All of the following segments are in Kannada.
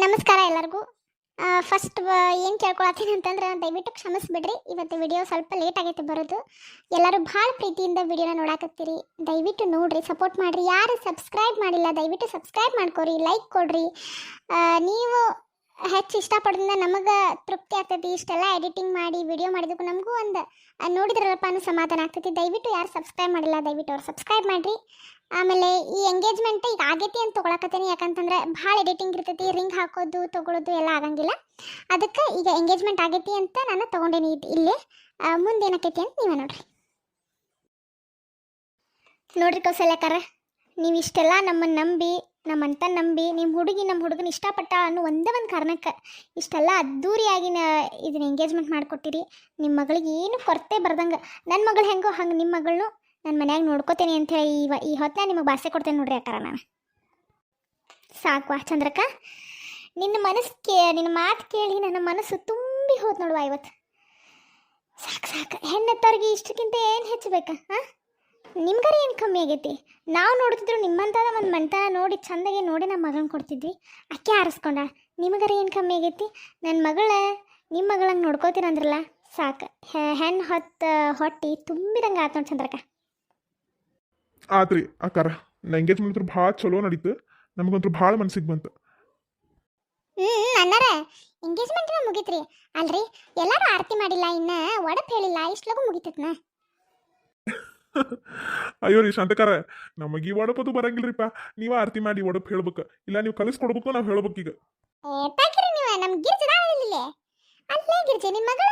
ನಮಸ್ಕಾರ ಎಲ್ಲರಿಗೂ. ಫಸ್ಟ್ ಏನು ಕೇಳ್ಕೊಳತ್ತೀನಿ ಅಂತಂದ್ರೆ ದಯವಿಟ್ಟು ಕ್ಷಮಿಸ್ಬಿಡ್ರಿ. ಇವತ್ತು ವಿಡಿಯೋ ಸ್ವಲ್ಪ ಲೇಟ್ ಆಗೈತೆ ಬರೋದು. ಎಲ್ಲರೂ ಭಾಳ ಪ್ರೀತಿಯಿಂದ ವಿಡಿಯೋನ ನೋಡಾಕತ್ತೀರಿ. ದಯವಿಟ್ಟು ನೋಡ್ರಿ, ಸಪೋರ್ಟ್ ಮಾಡಿರಿ. ಯಾರು ಸಬ್ಸ್ಕ್ರೈಬ್ ಮಾಡಿಲ್ಲ ದಯವಿಟ್ಟು ಸಬ್ಸ್ಕ್ರೈಬ್ ಮಾಡ್ಕೊರಿ, ಲೈಕ್ ಕೊಡ್ರಿ. ನೀವು ಹೆಚ್ಚು ಇಷ್ಟಪಡೋದ್ರಿಂದ ನಮಗೆ ತೃಪ್ತಿ ಆಗ್ತೈತಿ. ಇಷ್ಟೆಲ್ಲ ಎಡಿಟಿಂಗ್ ಮಾಡಿ ವಿಡಿಯೋ ಮಾಡಿದಕ್ಕೂ ನಮಗೂ ಒಂದು ನೋಡಿದ್ರಲ್ಲಪ್ಪ ಅನ್ನೋ ಸಮಾಧಾನ ಆಗ್ತೈತಿ. ದಯವಿಟ್ಟು ಯಾರು ಸಬ್ಸ್ಕ್ರೈಬ್ ಮಾಡಿಲ್ಲ ದಯವಿಟ್ಟು ಅವ್ರು ಸಬ್ಸ್ಕ್ರೈಬ್ ಮಾಡಿರಿ. ಆಮೇಲೆ ಈ ಎಂಗೇಜ್ಮೆಂಟ್ ಈಗ ಆಗೈತಿ ಅಂತ ತೊಗೊಳಕತ್ತೀನಿ, ಯಾಕಂತಂದ್ರೆ ಭಾಳ ಎಡಿಟಿಂಗ್ ಇರ್ತೈತಿ, ರಿಂಗ್ ಹಾಕೋದು ತೊಗೊಳೋದು ಎಲ್ಲ ಆಗಂಗಿಲ್ಲ. ಅದಕ್ಕೆ ಈಗ ಎಂಗೇಜ್ಮೆಂಟ್ ಆಗೈತಿ ಅಂತ ನಾನು ತೊಗೊಂಡೇನಿ ಇಲ್ಲೇ. ಮುಂದೇನಾಕೈತಿ ಅಂತ ನೀವೇ ನೋಡ್ರಿ ಕೌಸಲ್ಯಕಾರ, ನೀವು ಇಷ್ಟೆಲ್ಲ ನಮ್ಮನ್ನು ನಂಬಿ ನಮ್ಮಂತ ನಂಬಿ ನಿಮ್ಮ ಹುಡುಗನ ಇಷ್ಟಪಟ್ಟ ಅನ್ನೋ ಒಂದೇ ಒಂದು ಕಾರಣಕ್ಕೆ ಇಷ್ಟೆಲ್ಲ ಅದ್ದೂರಿಯಾಗಿ ಇದನ್ನ ಎಂಗೇಜ್ಮೆಂಟ್ ಮಾಡಿಕೊಟ್ಟಿರಿ. ನಿಮ್ಮ ಮಗಳಿಗೆ ಏನು ಕೊರತೆ ಬರ್ದಂಗೆ, ನನ್ನ ಮಗಳು ಹೆಂಗೋ ಹಂಗೆ ನಿಮ್ಮ ಮಗಳನ್ನೂ ನನ್ನ ಮನ್ಯಾಗ ನೋಡ್ಕೋತೇನೆ ಅಂಥೇಳಿ ಈ ಹೊತ್ತಿನ ನಿಮಗೆ ಭಾಷೆ ಕೊಡ್ತೇನೆ ನೋಡ್ರಿ ಅಕ್ಕಾರ. ನಾನು ಸಾಕು ಚಂದ್ರಕ್ಕ, ನಿನ್ನ ಮಾತು ಕೇಳಿ ನನ್ನ ಮನಸ್ಸು ತುಂಬಿ ಹೋದ್ ನೋಡುವ ಇವತ್ತು. ಸಾಕು ಹೆಣ್ಣತ್ತವ್ರಿಗೆ ಇಷ್ಟಕ್ಕಿಂತ ಏನು ಹೆಚ್ಚಬೇಕಾ? ಹಾಂ, ನಿಮ್ಗಾರ ಏನು ಕಮ್ಮಿ ಆಗೈತಿ? ನಾವು ನೋಡ್ತಿದ್ರು ನಿಮ್ಮಂಥದ ಒಂದು ಮಂಟ ನೋಡಿ ಚಂದಾಗೆ ನೋಡಿ ನಮ್ಮ ಮಗಳನ್ನ ಕೊಡ್ತಿದ್ವಿ, ಅಕ್ಕಿ ಆರಿಸ್ಕೊಂಡ. ನಿಮಗಾರ ಏನು ಕಮ್ಮಿ ಆಗೈತಿ? ನನ್ನ ನಿಮ್ಮ ಮಗಳಂಗೆ ನೋಡ್ಕೋತೀರಂದ್ರಲ್ಲ ಸಾಕು. ಹೆಣ್ಣು ಹೊಟ್ಟಿ ತುಂಬಿದಂಗೆ ಆತು ನೋಡಿ ಚಂದ್ರಕ್ಕ. ಆತ್ರಿ ಅಕ್ಕಾರ, ಎಂಗೇಜ್ಮೆಂಟ್ ಭಾಳ ಚಲೋ ನಡೀತು. ನಮಗಂತೂ ಭಾಳ ಮನ್ಸಿಗೆ ಬಂತು. ಅಣ್ಣಾರ ಎಂಗೇಜ್ಮೆಂಟ್ ಮುಗೀತ್ರಿ. ಅಲ್ರಿ ಎಲ್ಲರೂ ಆರತಿ ಮಾಡಿಲ್ಲ, ಇನ್ನ ಒಡಪ್ ಹೇಳಿಲ್ಲ, ಇಷ್ಟಲಗು ಮುಗಿತೈತ್ನ? ಅಯ್ಯೋ ರೀ ಶಾಂತಕಾರ, ನಮಗೆ ಈ ಒಡಪದು ಬರಂಗಿಲ್ರಿಪ್ಪ. ನೀವ ಆರತಿ ಮಾಡಿ ಒಡಪ್ ಹೇಳ್ಬೇಕು, ಇಲ್ಲ ನೀವು ಕಲಿಸ್ಕೊಡ್ಬೇಕು, ನಾವು ಹೇಳ್ಬೇಕು. ಈಗ ನೀವು ನಮ್ ಗಿರ್ಜಿ ಅಲ್ಲೇ ಗಿರ್ಜಿ ನಿನ್ ಮಗಳ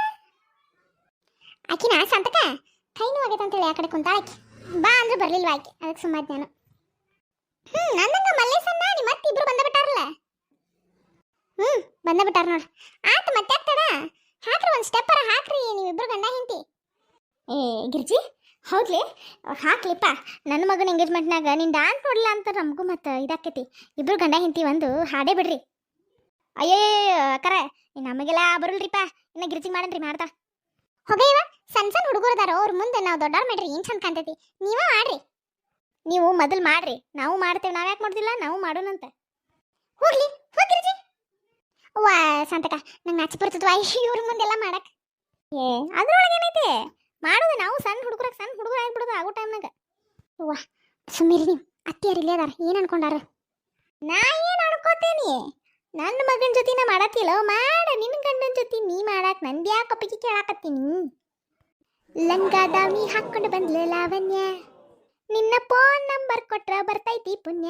ಆಕಿನ ಶಾಂತಕ ಕೈನು ಆಗೈತೆ ಅಂತೇಳಿ ಆ ಕಡೆ ಕುಂತಾಳ. ಆಕಿ ಬಾ ಅಂದ್ರೆ ಬರ್ಲಿಲ್ವಾ ಆಕಿ, ಅದಕ್ಕೆ ಸುಮ್ಮ ನಾನು. ನನ್ನಂಗ ಮಲ್ಲೇಸನ್ನ ನಿಮ್ಮ ಮತ್ತೆ ಇಬ್ರು ಬಂದಬಿಟ್ಟಾರಲ್ಲ. ಬಂದಬಿಟ್ಟಾರ ನೋಡ್ರಿ. ಆತ ಮತ್ತೆ ಆಗ್ತದ ಹಾಕ್ರಿ, ಒಂದು ಸ್ಟೆಪ್ಪರ ಹಾಕ್ರಿ ನೀವಿಬ್ರು ಗಂಡ ಹೆಂಡತಿ. ಗಿರ್ಜಿ ಹೌದ್ಲಿ, ಹಾಕ್ಲಿಪ್ಪ. ನನ್ನ ಮಗನ ಎಂಗೇಜ್ಮೆಂಟ್ನಾಗ ನೀನು ಡಾನ್ಸ್ ನೋಡಲ್ಲ ಅಂತ ನಮಗೂ ಮತ್ತೆ ಇದಾಕೈತಿ. ಇಬ್ರು ಗಂಡ ಹೆಂಡತಿ ಒಂದು ಹಾಡೇ ಬಿಡ್ರಿ. ಅಯ್ಯೋ ಅಕ್ಕರ, ನಮಗೆಲ್ಲ ಬರಲ್ರಿಪ್ಪ. ಇನ್ನು ಗಿರ್ಜಿಗೆ ಮಾಡನ್ರಿ, ಮಾಡ್ತಾ ಹೋಗಯ್ಯವ. ಸಣ್ಣ ಹುಡುಗರದಾರ, ಅವ್ರ ಮುಂದೆ ನಾವು ದೊಡ್ಡವ್ರು ಮಾಡ್ರಿ ಏನು ಚಂದ ಕಾಣ್ತೈತಿ. ನೀವೇ ಮಾಡ್ರಿ, ನೀವು ಮೊದಲು ಮಾಡ್ರಿ, ನಾವು ಮಾಡ್ತೇವೆ. ನಾವು ಯಾಕೆ ಮಾಡೋದಿಲ್ಲ, ನಾವು ಮಾಡೋಣಂತ. ಹೋಗ್ಲಿ ಹೋಗಿರ್ಜಿ. ವಾ ಸಂತಕ, ನಂಗೆ ನಾಚಿ ಬರ್ತದ್ವಾ ಇವ್ರ ಮುಂದೆಲ್ಲ ಮಾಡಕ್. ಅದ್ರೊಳಗೆ ಏನೈತೆ ಮಾಡೋದು, ನಾವು ಸಣ್ಣ ಹುಡುಗರು ಆಗ್ಬಿಡೋದು ಆಗೋ ಟೈಮ್ನಾಗ. ವಾ ಸುಮ್ಮೀರಿ ನೀವು, ಅತ್ತಿಯಾರು ಇಲ್ಲೇ ಅದಾರ, ಏನು ಅನ್ಕೊಂಡಾರ? ನಾ ಏನು ಅನ್ಕೋತೇನಿ, ನನ್ನ ಮಗನ ಜೊತೆ ನಾ ಮಾಡತ್ತಿಲ್ಲ, ಮಾಡ ನಿನ್ನ ಗಂಡನ ಜೊತೆ ನೀ ಮಾಡಾಕ್ ನಂದು ಯಾಕೆ ಒಪ್ಪಿಗೆ ಕೇಳಾಕತ್ತೀನಿ. ಲಂಗ ದಾವಣಿ ಹಾಕೊಂಡು ಬಂದ್ಲು ಲಾವಣ್ಯ, ನಿನ್ನ ಫೋನ್ ನಂಬರ್ ಕೊಟ್ರ ಬರ್ತೈತಿ ಪುಣ್ಯ.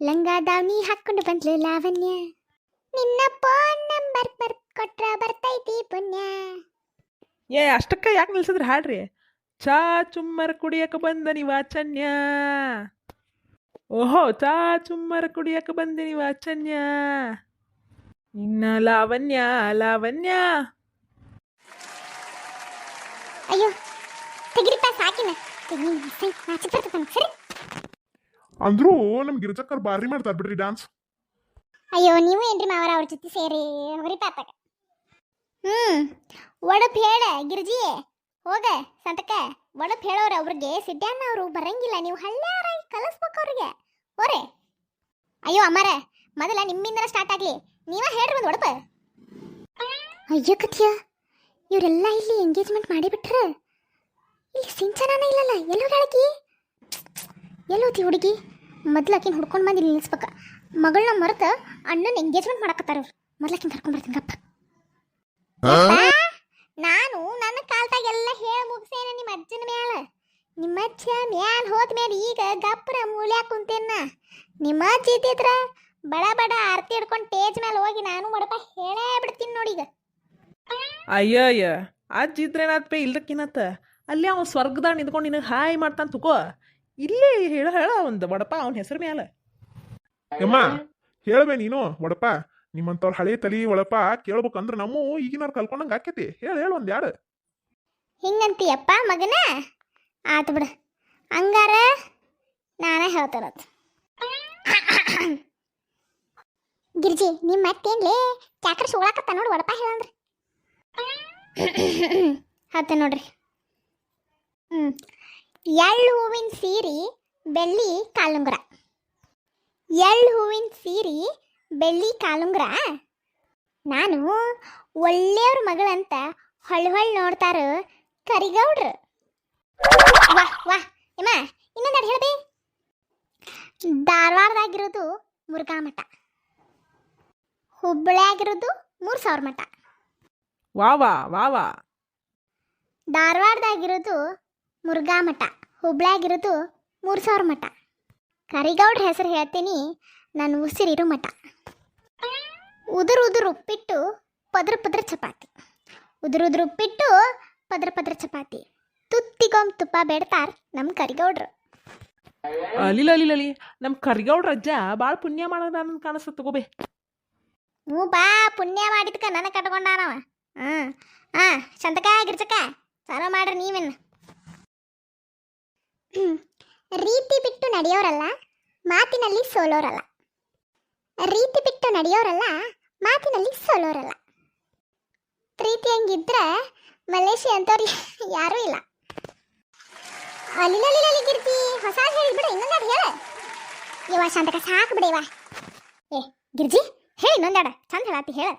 ಲಂಗ ದಾವಣಿ ಹಾಕೊಂಡು ಬಂದ್ಲು ಲಾವಣ್ಯ, ನಿನ್ನ ಫೋನ್ ನಂಬರ್ ಕೊಟ್ರ ಬರ್ತೈತಿ ಪುಣ್ಯ. ಅಷ್ಟಕ್ಕ ಯಾಕೆ ನಿಲ್ಸಿದ್ರಿ ಹಾಡ್ರಿ? ಚಾ ಚುಮ್ಮರ ಕುಡಿಯಕ್ಕೆ ಬಂದನಿ ವಾಚನ್ಯ, ಓಹೋ ಚಾ ಚುಮ್ಮರ ಕುಡಿಯಕ್ಕೆ ಬಂದನಿ ವಾಚನ್ಯ, ನಿನ್ನ ಲಾವಣ್ಯ ಲಾವಣ್ಯ. ಅಯ್ಯೋ ತೆಗಿರಿಪ್ಪ ಸಾಕಿನ, ಸರಿ. ಅಂದ್ರೂ ನಮ್ ಗಿರಿಜಕ್ಕರ್ ಬಾರಿ ಮಾಡ್ತಾರ ಬಿಡ್ರಿ ಡ್ಯಾನ್ಸ್. ಅಯ್ಯೋ ನೀವು ಏನ್ರಿ ಮಾವರ ಅವ್ರ ಜೊತೆ ಸೇರಿ ಹೋಗ್ರಿ ಪಾಪಗ. ಒಡಪ್ ಹೇಳ ಗಿರ್ಜಿ, ಹೋಗ ಸಂತಕ ಒಡಪ್ ಹೇಳೋರು. ಅವ್ರಿಗೆ ಸಿಡ್ಯಾನ ಅವರು ಬರಂಗಿಲ್ಲ, ನೀವು ಹಳ್ಳ್ಯಾರ ಕಲಿಸ್ಬೇಕು ಅವ್ರಿಗೆ. ಹೋರೆ ಅಯ್ಯೋ ಅಮ್ಮಾರ, ಮೊದಲ ನಿಮ್ಮಿಂದ ಸ್ಟಾರ್ಟ್ ಆಗ್ಲಿ, ನೀವ ಹೇಳ್ರಿ ಒಂದು ಒಡಪ. ಅಯ್ಯೋ ಕಥಿಯ, ಇವರೆಲ್ಲ ಇಲ್ಲಿ ಎಂಗೇಜ್ಮೆಂಟ್ ಮಾಡಿಬಿಟ್ರ. ಇಲ್ಲಿ ಸಿಂಚನಾನ ಇಲ್ಲಲ್ಲ, ಎಲ್ಲೋಗಾಳಕಿ ಎಲ್ಲೋತಿ ಹುಡುಗಿ? ಮೊದ್ಲಾಕಿನ ಹುಡ್ಕೊಂಡು ಬಂದು ಇಲ್ಲಿ ನಿಲ್ಲಿಸ್ಬೇಕ. ಮಗಳನ್ನ ಮರೆತ ಅಣ್ಣನ ಎಂಗೇಜ್ಮೆಂಟ್ ಮಾಡಕತ್ತಾರ ಅವ್ರು. ಮೊದ್ಲಾಕಿನ ಕರ್ಕೊಂಡ್ ಬರ್ತೀನಿ ಗಪ್ಪ. ನಾನು ನನ್ನ ಕಾಲ್ತಾಗೆಲ್ಲ ಹೇಳಿ ಮುಗಿಸೇನ ನಿಮ್ಮ ಅಜ್ಜನ ಮ್ಯಾಲ. ನಿಮ್ಮ ಅಜ್ಜ ಮ್ಯಾಲ ಹೋದ್ಮೇಲೆ ಈಗ ಗಪ್ಪರ ಮೂಲ್ಯಾಕ ಕುಂತೇನ. ನಿಮ್ಮ ಅಜ್ಜ ಇದ್ದಿದ್ರ ಬಡ ಬಡ ಆರತಿ ಹಿಡ್ಕೊಂಡು ಟೇಜ್ ಮೇಲೆ ಹೋಗಿ ನಾನು ಮಡಪ ಹೇಳೇ ಬಿಡ್ತೀನಿ ನೋಡಿ. ಈಗ ಅಯ್ಯಯ್ಯ, ಅಜ್ಜ ಇದ್ರೇನಾತ್ಪೆ ಇಲ್ದಕ್ಕಿನತ್ತ. ಅಲ್ಲಿ ಅವ್ನು ಸ್ವರ್ಗದಾಗ ನಿಂತ್ಕೊಂಡು ನಿನಗೆ ಹಾಯ್ ಮಾಡ್ತಾನೆ ತುಕೋ. ಇಲ್ಲಿ ಹೇಳ ಒಂದು ವಡಪ ಅವನ ಹೆಸರು ಮ್ಯಾಲ. ಯಮ್ಮ ಹೇಳ್ಬೇ ನೀನು ವಡಪ. ನಿಮ್ಮಂತವ್ರ ಹಳೆ ತಲಿ ಒಳಪ ಕೇಳ್ಬೇಕಂದ್ರ ನಮ್ಮ ಈಗಿನವ್ರು ಕಲ್ಕೊಂಡಂಗ ಆಕೇತಿ. ಹೇಳ ಒಂದ್ ಯಾರು ಹಿಂಗಂತೀಯಪ್ಪ ಮಗನ? ಆತು ಬಿಡ, ಹಂಗಾರ ನಾನೇ ಹೇಳ್ತಾರತ್. ಗಿರ್ಜಿ ನಿಮ್ಮ ಮತ್ತೇನ್ಲೇ ಕ್ಯಾಕ್ರ ಸುಗಳಾಕತ್ತ ನೋಡಿ ವಡಪ ಹೇಳಂದ್ರಿ ಹತ್ತ ನೋಡ್ರಿ ಎಳ್ಳು ಹೂವಿನ ಸೀರೆ ಬೆಳ್ಳಿ ಕಾಲುಂಗುರ ಎಳ್ಳು ಹೂವಿನ ಸೀರೆ ಬೆಳ್ಳಿ ಕಾಲುಂಗುರ ನಾನು ಒಳ್ಳೆಯವ್ರ ಮಗಳಂತ ಹೊಳ್ ನೋಡ್ತಾರ ಕರಿಗೌಡ್ರು ವಾ ವಾ ಎಮ್ಮ ಇನ್ನೊಂದು ಹೇಳ್ಬೇ ಧಾರವಾಡದಾಗಿರೋದು ಮುರುಘಾ ಮಠ ಹುಬ್ಬಳ್ಳಿಯಾಗಿರೋದು 3000 ಮಠ ವಾ ವಾ ವಾ ವಾ ಧಾರವಾಡದಾಗಿರೋದು ಮುರುಘಾ ಮಠ ಹುಬ್ಳ್ಯಾಗಿರೋದು 3000 ಮಠ ಕರಿಗೌಡ್ರ ಹೆಸರು ಹೇಳ್ತೀನಿ ನಾನು ಉಸಿರಿರೋ ಮಠ ಉದುರು ಉಪ್ಪಿಟ್ಟು ಪದ್ರ ಚಪಾತಿ ಉದುರು ಉಪ್ಪಿಟ್ಟು ಪದ್ರ ಚಪಾತಿ ತುತ್ತಿಗೊಮ್ ತುಪ್ಪ ಬೇಡ್ತಾರ ನಮ್ಮ ಕರಿಗೌಡ್ರು ಅಲಿಲಲಿ ನಮ್ಮ ಕರಿಗೌಡ್ರ ಅಜ್ಜ ಭಾಳ ಪುಣ್ಯ ಮಾಡೋದ ಕಾಣಿಸ್ತ ತಗೋಬೇ ಹ್ಞೂ ಬಾ ಪುಣ್ಯ ಮಾಡಿದ್ಕ ನನ್ನ ಕಟ್ಕೊಂಡಾನವ ಶಂತಕ ಗಿರ್ಚಕ ಚಾಲೋ ಮಾಡ್ರಿ ನೀವೇನು ರೀತಿ ಬಿಟ್ಟು ನಡೆಯೋರಲ್ಲ ಮಾತಿನಲ್ಲಿ ಸೋಲೋರಲ್ಲ ರೀತಿ ಬಿಟ್ಟು ನಡೆಯೋರಲ್ಲ ಮಾತಿನಲ್ಲಿ ಸೋಲೋರಲ್ಲ ಪ್ರೀತಿ ಹಂಗಿದ್ರೆ ಮಲೇಷಿಯಾ ಅಂತವ್ರು ಯಾರೂ ಇಲ್ಲ ಅಲ್ಲಿನಲ್ಲಿ ಗಿರ್ತಿ ಹೊಸ ಹೇಳಿಬಿಡ ಇನ್ನೊಂದಾಡು ಹೇಳ ಇವ ಶಾಂತಕ ಸಾಕು ಬಿಡ ಇವ ಏ ಗಿರ್ಜಿ ಹೇಳಿ ಇನ್ನೊಂದಾಡ ಚಂದ ಹೇಳಾತಿ ಹೇಳ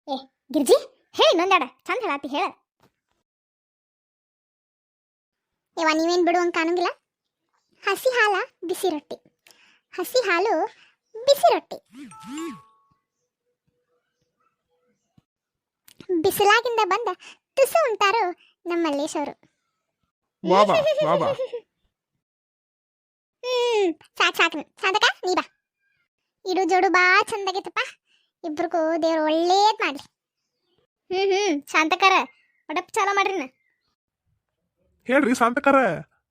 ಏ ಗಿರ್ಜಿ ಹೇಳಿ ಇನ್ನೊಂದಾಡ ಚಂದ ಹೇಳಾತಿ ಹೇಳ ಇವ ನೀವೇನು ಬಿಡುವಂಗೆ ಕಾಣಂಗಿಲ್ಲ ಹಸಿ ಹಾಲ ಬಿಸಿ ರೊಟ್ಟಿ ಹಸಿ ಹಾಲು ಬಿಸಿ ರೊಟ್ಟಿ ಬಿಸಿಲಾಗಿಂದ ಬಂದ ತುಸು ಉಂಟಾರು ನಮ್ಮ ಮಲ್ಲೇಶವರು ವಾ ವಾ ವಾ ವಾ ಸಾಕು ಸಾಧಕ ನೀ ಬಾ ಇಡು ಜೋಡು ಬಾ ಚಂದಾಗೈತಪ್ಪ ಇಬ್ರಿಗೂ ದೇವ್ರು ಒಳ್ಳೇದ್ ಮಾಡ್ಲಿ ಶಾಂತಕರ ಒಡಪ್ ಚಾಲೋ ಮಾಡ್ರಿ ಹೇಳ್ರಿ ಶಾಂತಕರ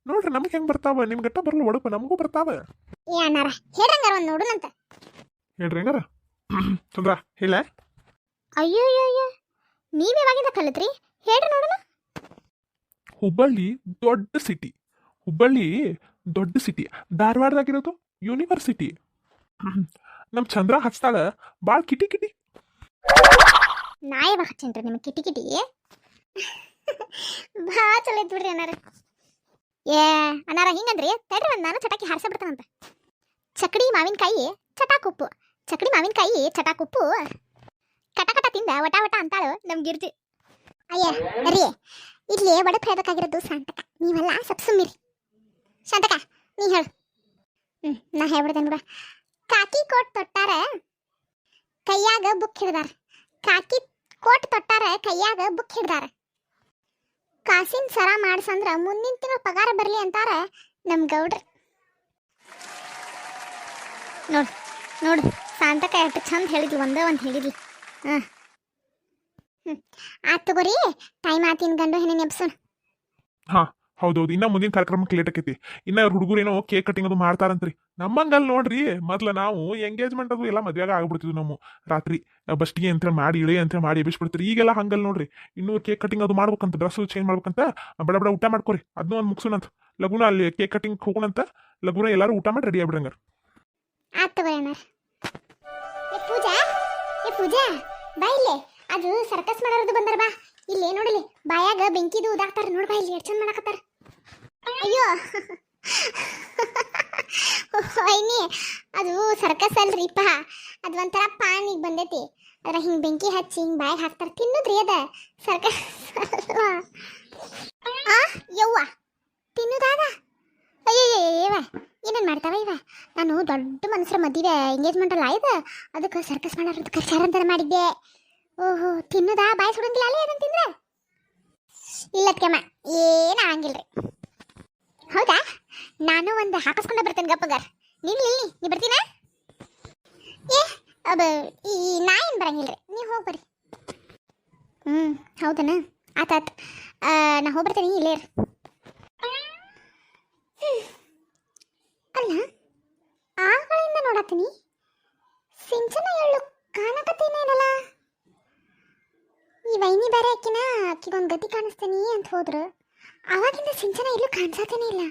ನೋಡ್ರಿ ನಮ್ಗೆ ಹೆಂಗ್ ಬರ್ತಾವ ನಿಮ್ ಗಟ್ಟ ಬರಲ್ಲ ಒಡಪ ನಮಗೂ ಬರ್ತಾವ ಏ ಅಣ್ಣಾರ ಹೇಳ್ರಂಗಾರ ಒಂದು ನೋಡುನಂತ ಹೇಳ್ರಿ ಹಂಗಾರ ಚಂದ್ರ ಹೇಳ ಅಯ್ಯೋ ನೀವ್ ಯಾವಾಗಿಂದ ಕಲಿತ್ರಿ ಹೇಳ್ರಿ ನೋಡೋಣ ಹುಬ್ಬಳ್ಳಿ ದೊಡ್ಡ ಸಿಟಿ ಧಾರವಾಡದಾಗಿರೋದು ಯೂನಿವರ್ಸಿಟಿ ನಮ್ ಚಂದ್ರ ಹಚ್ತಾಳ ಬಾಳ್ ಕಿಟಿ ನಾ ಯಾವಾಗ ಹಚ್ಚೇನ್ರಿ ನಿಮಗೆ ಕಿಟಿ ಬಾ ಚಲೋ ಐತ್ ಬಿಡ್ರಿ ಅಣ್ಣಾರ ಏ ಅಣ್ಣಾರ ಹಿಂಗಂದ್ರಿ ತಡ್ರಿ ಒಂದು ನಾನು ಚಟಾಕಿ ಹಾರಿಸ ಬಿಡ್ತಾನಂತ ಚಕಡಿ ಮಾವಿನಕಾಯಿ ಚಟಾಕುಪ್ಪು ಚಕಡಿ ಮಾವಿನಕಾಯಿ ಚಟಾಕುಪ್ಪು ಕಟ ತಿಂದ ವಟ ಅಂತಾಳು ನಮ್ ಗಿರ್ಜಿ ಅಯ್ಯ ರೀ ಇಲ್ಲಿ ಒಡಪ್ ಹೇಳ್ಬೇಕಾಗಿರೋದು ಶಾಂತಕ ನೀವೆಲ್ಲ ಸಪ್ ಸುಮ್ಮಿರಿ ಶಾಂತಕ ನೀ ಹೇಳು ನಾ ಹೇಳ್ಬಿಡ್ತೇನೆ ಬಿಡ ಕಾಕಿ ಕೋಟ್ ತೊಟ್ಟಾರ ಕೈಯಾಗ ಬುಕ್ ಹಿಡ್ದಾರ ಕಾಕಿ ಕೋಟ್ ತೊಟ್ಟಾರ ಕೈಯಾಗ ಬುಕ್ ಹಿಡ್ದಾರ ಕಾಸಿನ ಸರ ಮಾಡ್ಸಂದ್ರ ಮುಂದಿನ ತಿಂಗಳು ಪಗಾರ ಬರ್ಲಿ ಅಂತಾರ ನಮ್ ಗೌಡ್ರ ನೋಡು ಶಾಂತಕ ಎಷ್ಟು ಚಂದ ಹೇಳಿದ್ಲು ಒಂದೇ ಒಂದು ಹೇಳಿದ್ಲು ಆತ್ ತಗೋರಿ ಟೈಮ್ ಆತಿನ ಗಂಡು ಹೆಣ್ಣಿನ ಎಬ್ಸೋಣ ಹಾ ಹೌದೌದು ಇನ್ನ ಮುಂದಿನ ಕಾರ್ಯಕ್ರಮಕ್ಕೆ ಲೇಟ್ ಆಕೈತಿ ಇನ್ನ ಹುಡುಗರು ಏನೋ ಕೇಕ್ ಕಟಿಂಗ್ ಅದು ಮಾಡ್ತಾರಂತ್ರಿ ನಮ್ಮಂಗಲ್ ನೋಡ್ರಿ ಮೊದ್ಲ ನಾವು ಎಂಗೇಜ್ಮೆಂಟ್ ಅದು ಎಲ್ಲ ಮದ್ವೆಗ ಆಗ್ಬಿಡ್ತಿದ್ವು ನಾವು ರಾತ್ರಿ ಬಸ್ಟಿಗೆ ಅಂತ ಮಾಡಿ ಇಳಿ ಅಂತ ಮಾಡಿ ಎಬ್ಬಿಸ್ಬಿಡ್ತೀರಿ ಈಗೆಲ್ಲ ಹಂಗಲ್ ನೋಡ್ರಿ ಇನ್ನೂ ಕೇಕ್ ಕಟಿಂಗ್ ಅದು ಮಾಡ್ಬೇಕಂತ ಡ್ರೆಸ್ ಚೇಂಜ್ ಮಾಡ್ಬೇಕಂತ ಬಡ ಊಟ ಮಾಡ್ಕೊರಿ ಅದನ್ನ ಒಂದು ಮುಗಿಸೋಣಂತ ಲಗುನ ಅಲ್ಲಿ ಕೇಕ್ ಕಟಿಂಗ್ ಹೋಗೋಣಂತ ಲಗುನ ಎಲ್ಲಾರು ಊಟ ಮಾಡಿ ರೆಡಿ ಆಗ್ಬಿಡಂಗಾರ ಆತ್ ತಗೋರಿ ಅಣ್ಣಾರ ಏ ಪೂಜಾ ಬಾ ಇಲ್ಲೇ ಅದು ಸರ್ಕಸ್ ಮಾಡೋದು ಬಂದಾರ ಬಾ ಇಲ್ಲೇ ನೋಡಲಿ ಬಾಯಾಗ ಬೆಂಕಿದು ಉದಾಕ್ತಾರ ನೋಡ್ ಬಾ ಇಲ್ಲಿ ಎಷ್ಟು ಚಂದ ಮಾಡಕತ್ತಾರ ಅಯ್ಯೋ ಐನಿ ಅದು ಸರ್ಕಸ್ ಅಲ್ರಿಪ್ಪ ಅದು ಒಂಥರ ಪಾನಿಗೆ ಬಂದೈತಿ ಅದ್ರ ಹಿಂಗ್ ಬೆಂಕಿ ಹಚ್ಚಿ ಹಿಂಗ್ ಬಾಯಿಗೆ ಹಾಕ್ತಾರ ತಿನ್ನುದ್ರಿ ಅದ ಸರ್ಕಸ್ ಯವ್ವ ತಿನ್ನುದಾದ ಅಯ್ಯಯ್ಯವ ಏನೇನು ಮಾಡ್ತಾವ ಇವ ನಾನು ದೊಡ್ಡ ಮನುಷ್ಯರ ಮದುವೆ ಎಂಗೇಜ್ಮೆಂಟ್ ಅಲ್ಲ ಆಯ್ತು ಅದಕ್ಕೆ ಸರ್ಕಸ್ ಮಾಡೋದು ಕಚ್ಚಾರ ಅಂತ ಮಾಡಿದ್ದೆ ಓಹೋ ತಿನ್ನೋದಾ ಬಾಯಿ ಸುಡಂಗಿಲ್ಲ ಅಲ್ಲೇ ಅದನ್ನ ತಿಂದ್ರೆ ಇಲ್ಲತ್ಕೆಮ್ಮ ಏನು ಆಗಂಗಿಲ್ರಿ ಹೌದಾ ನಾನು ಒಂದು ಹಾಕಿಸ್ಕೊಂಡೆ ಬರ್ತೇನೆ ಗಪ್ಪಗಾರ್ ನೀ ಬರ್ತೀನ ಏ ಅದ ಈ ನಾ ಏನು ಬರಂಗಿಲ್ರಿ ನೀವು ಹೋಗಿ ಬರ್ರಿ ಹೌದನ ಆತಾತ್ ನಾ ಹೋಗ್ಬರ್ತೇನೆ ಇಲ್ಲೇ ಅಲ್ಲ ಆಗಳಿಂದ ನೋಡತ್ತೀನಿ ಸಿಂಚನ ಎಳ್ಳು ಕಾಣಕತ್ತೇನೇನಲ್ಲ ಈ ವೈನಿ ಬೇರೆ ಆಕಿನ ಆಕಿಗೊಂದು ಗತಿ ಕಾಣಿಸ್ತೀನಿ ಅಂತ ಹೋದ್ರು ಅವಾಗಿಂದ ಸಿಂಚನ ಎಲ್ಲೂ ಕಾಣಿಸತ್ತೇನೆ ಇಲ್ಲ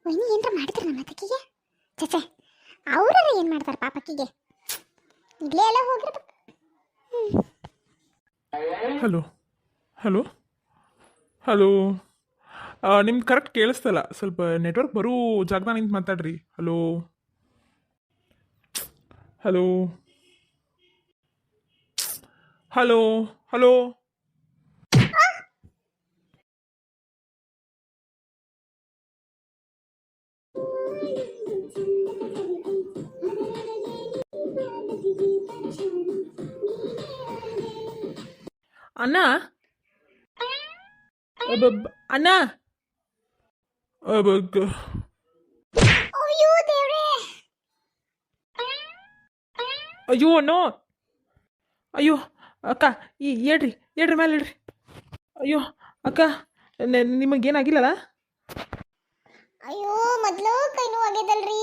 ವೈನಿ ಏನ್ರ ಮಾಡಿದ್ರು ನಮ್ಮ ಅತ್ತಿಗೆಗೆ ಚಚೆ ಅವ್ರ ಏನು ಮಾಡ್ತಾರೆ ಪಾಪಕ್ಕಿಗೆ ಇಲ್ಲೇ ಎಲ್ಲ ಹೋಗಿರ್ಬೇಕು. ಹಲೋ ಹಲೋ ಹಲೋ ನಿಮ್ದು ಕರೆಕ್ಟ್ ಕೇಳಿಸ್ತಲ್ಲ, ಸ್ವಲ್ಪ ನೆಟ್ವರ್ಕ್ ಬರೋ ಜಾಗದಾಗ ನಿಂತು ಮಾತಾಡ್ರಿ. ಹಲೋ ಹಲೋ ಹಲೋ ಹಲೋ ಅಣ್ಣ ಅಣ್ಣ ಅಯ್ಯೋ ದೇವ್ರೇ, ಅಯ್ಯೋ ಅಣ್ಣೋ, ಅಯ್ಯೋ ಅಕ್ಕ ಹೇಳ್ರಿ ಹೇಳ್ರಿ ಮೇಲೆ ಹೇಳ್ರಿ. ಅಯ್ಯೋ ಅಕ್ಕ ನಿಮಗೇನಾಗಿಲ್ಲಲ್ಲ? ಅಯ್ಯೋ ಮೊದ್ಲು ಕೈ ನೋವು ಆಗಿದ್ದಲ್ರಿ,